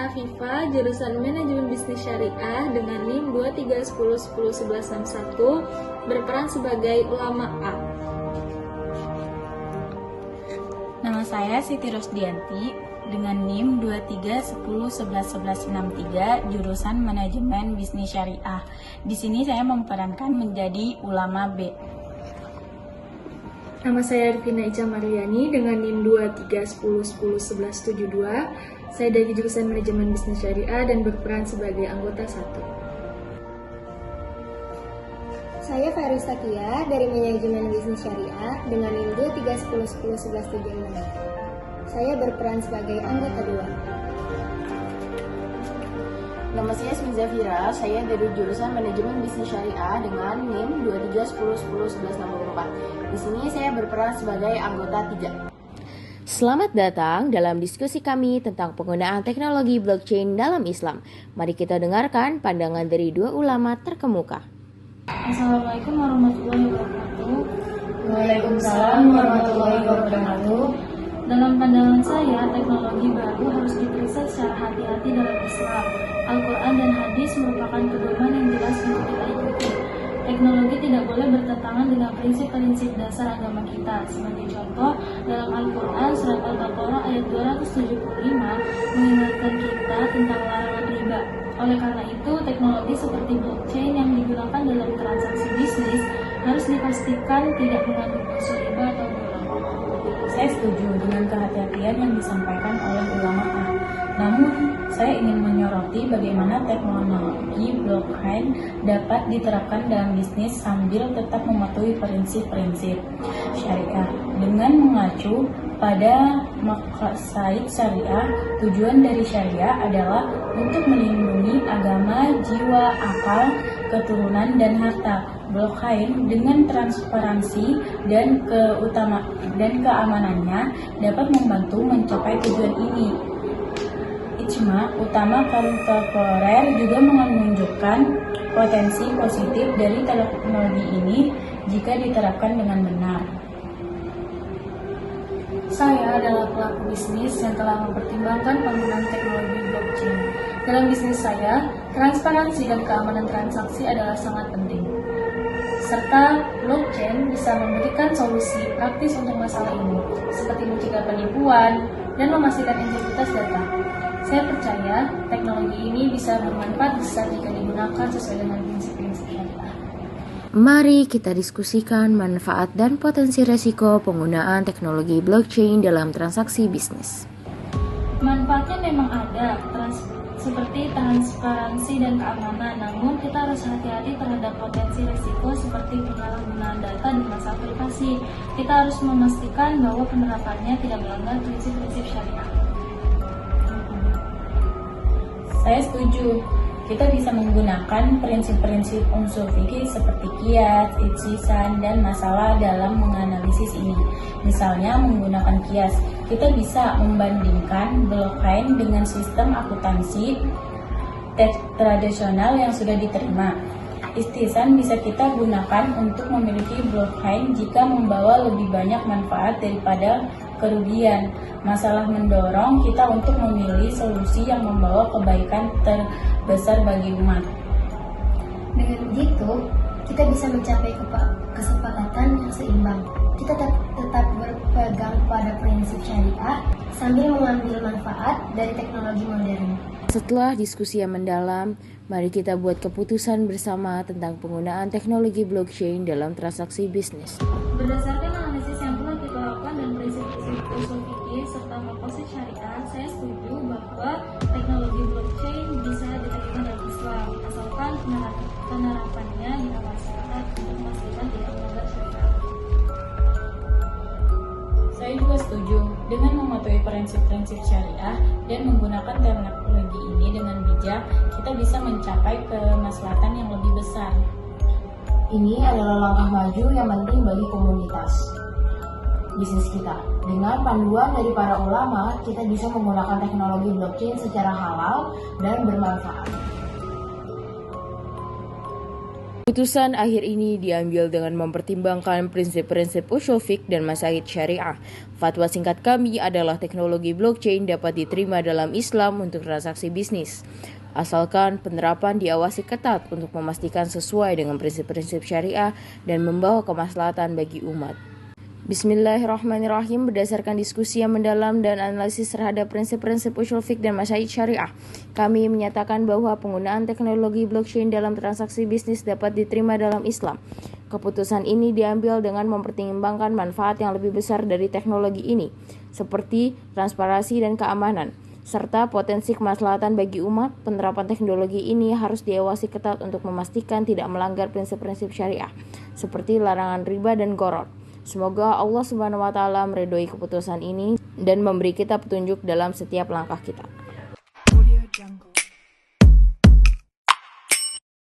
Afifah, jurusan Manajemen Bisnis Syariah dengan NIM 2310101161, berperan sebagai ulama A. Nama saya Siti Rosdianti dengan NIM 2310111163, jurusan Manajemen Bisnis Syariah. Di sini saya memerankan menjadi ulama B. Nama saya Arifina Ica Mariani dengan NIM 2310101172. Saya dari jurusan Manajemen Bisnis Syariah dan berperan sebagai anggota 1. Saya Fairuz Takia dari Manajemen Bisnis Syariah dengan NIM 2310101176. Saya berperan sebagai anggota 2. Nama saya Ismi Zafira, saya dari jurusan Manajemen Bisnis Syariah dengan NIM 23101164. Di sini saya berperan sebagai anggota 3. Selamat datang dalam diskusi kami tentang penggunaan teknologi blockchain dalam Islam. Mari kita dengarkan pandangan dari dua ulama terkemuka. Assalamualaikum warahmatullahi wabarakatuh. Waalaikumsalam warahmatullahi wabarakatuh. Dalam pandangan saya, teknologi baru harus diperiksa secara hati-hati dalam Islam. Al-Quran dan hadis merupakan pedoman yang jelas untuk kita ikuti. Teknologi tidak boleh bertentangan dengan prinsip-prinsip dasar agama kita. Sebagai contoh, dalam Al-Quran surat Al-Baqarah ayat 275 mengingatkan kita tentang larangan riba. Oleh karena itu, teknologi seperti blockchain yang digunakan dalam transaksi bisnis harus dipastikan tidak mengandung unsur riba atau dolar. Saya setuju dengan kehati-hatian yang disampaikan oleh ulama A. Namun, saya ingin menyoroti bagaimana teknologi blockchain dapat diterapkan dalam bisnis sambil tetap mematuhi prinsip-prinsip syariah. Dengan mengacu pada maqasid syariah, tujuan dari syariah adalah untuk melindungi agama, jiwa, akal, keturunan, dan harta. Blockchain dengan transparansi dan keamanannya dapat membantu mencapai tujuan ini. Ijma utama kontemporer juga menunjukkan potensi positif dari teknologi ini jika diterapkan dengan benar. Saya adalah pelaku bisnis yang telah mempertimbangkan penggunaan teknologi blockchain. Dalam bisnis saya, transparansi dan keamanan transaksi adalah sangat penting. Serta blockchain bisa memberikan solusi praktis untuk masalah ini, seperti mencegah penipuan dan memastikan integritas data. Saya percaya teknologi ini bisa bermanfaat besar jika digunakan sesuai dengan prinsip-prinsip syariah. Mari kita diskusikan manfaat dan potensi resiko penggunaan teknologi blockchain dalam transaksi bisnis. Manfaatnya memang ada, seperti transparansi dan keamanan, namun kita harus hati-hati terhadap potensi resiko seperti penyalahgunaan data dan masalah privasi. Kita harus memastikan bahwa penerapannya tidak melanggar prinsip-prinsip syariah. Saya setuju. Kita bisa menggunakan prinsip-prinsip unsur fikih seperti qiyas, ijtihad, dan masalah dalam menganalisis ini. Misalnya menggunakan qiyas, kita bisa membandingkan blockchain dengan sistem akuntansi tradisional yang sudah diterima. Ijtihad bisa kita gunakan untuk memiliki blockchain jika membawa lebih banyak manfaat daripada kerugian. Masalah mendorong kita untuk memilih solusi yang membawa kebaikan terbesar bagi umat. Dengan begitu, kita bisa mencapai kesepakatan yang seimbang. Kita tetap berpegang pada prinsip syariah sambil mengambil manfaat dari teknologi modern. Setelah diskusi yang mendalam, mari kita buat keputusan bersama tentang penggunaan teknologi blockchain dalam transaksi bisnis. Berdasarkan analisis yang telah kita lakukan dan prinsip-prinsip usul fikih serta maqasid syariah, saya setuju bahwa teknologi blockchain bisa diterima dalam Islam, asalkan penerapannya di masyarakat untuk memastikan tidak melanggar syariah. Saya juga setuju dengan mematuhi prinsip-prinsip syariah dan menggunakan teknologi ini dengan bijak, kita bisa mencapai kemaslahatan yang lebih besar. Ini adalah langkah maju yang penting bagi komunitas bisnis kita. Dengan panduan dari para ulama, kita bisa menggunakan teknologi blockchain secara halal dan bermanfaat. Putusan akhir ini diambil dengan mempertimbangkan prinsip-prinsip ushul fiqh dan masail syariah. Fatwa singkat kami adalah teknologi blockchain dapat diterima dalam Islam untuk transaksi bisnis, asalkan penerapan diawasi ketat untuk memastikan sesuai dengan prinsip-prinsip syariah dan membawa kemaslahatan bagi umat. Bismillahirrahmanirrahim. Berdasarkan diskusi yang mendalam dan analisis terhadap prinsip-prinsip ushul fiqh dan masail syariah, kami menyatakan bahwa penggunaan teknologi blockchain dalam transaksi bisnis dapat diterima dalam Islam. Keputusan ini diambil dengan mempertimbangkan manfaat yang lebih besar dari teknologi ini, seperti transparansi dan keamanan, serta potensi kemaslahatan bagi umat. Penerapan teknologi ini harus diawasi ketat untuk memastikan tidak melanggar prinsip-prinsip syariah, seperti larangan riba dan gharar. Semoga Allah Subhanahu wa Ta'ala meridhoi keputusan ini dan memberi kita petunjuk dalam setiap langkah kita.